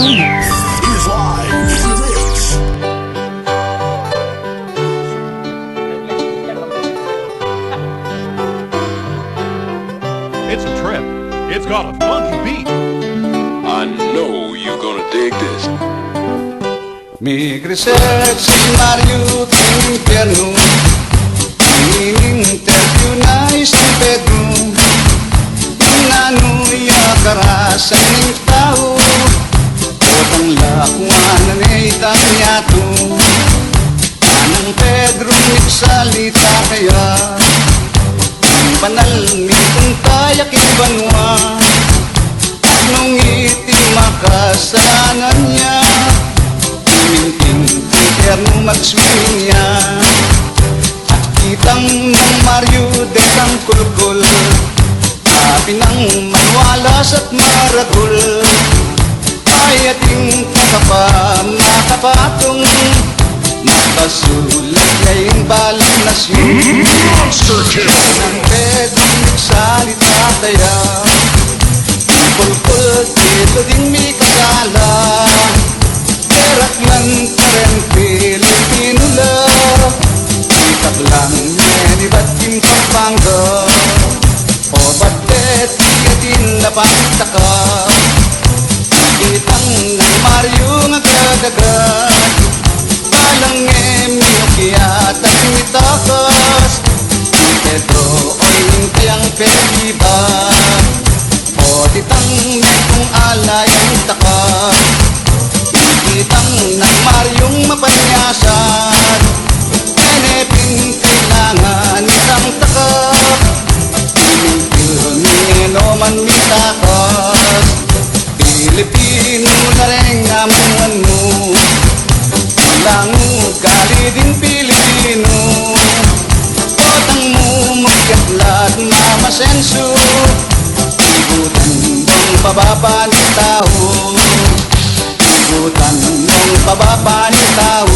is live in the mix. It's a trip. It's got a funky beat. I know you're gonna dig this. May research si Mario ng Impyerno, in-interview na isang Pedro, inanu'y akarasan ng tao, o ang lakuan na naitang yato. Anang Pedro nagsalita kaya, ang banal nitong tayak ibanwa, at nung itimakasalanan niya, minting Impyerno magswimming niya. At kitang ng Mario dekang kulkul, sabi ng manualas at maragul, ay ating kakapa makapatong makasulat ngayong balang nasyon. Monster Kill. Nang Pedro nagsalita kaya, kulkul dito din may kasala. Peraklan ka rin Pilipino lang, itak lang yan iba't yung Pampanga. O ba't di din napagtaka, kitang ng Mario nga kagagat, palang emiyokiyat at mitakas. Pedro oy hintayang periba, o titang metong alay ang takas. Kitang ng Maryong mapanyasan, enepin kailangan isang takap. Pilipino man mitakas, Pilipino na rin amuan mo. Lango gali din Pilipino, potang mo magkatlat mamasenso, ikutan mong pababa ni tao, ikutan mong pababa ni tao.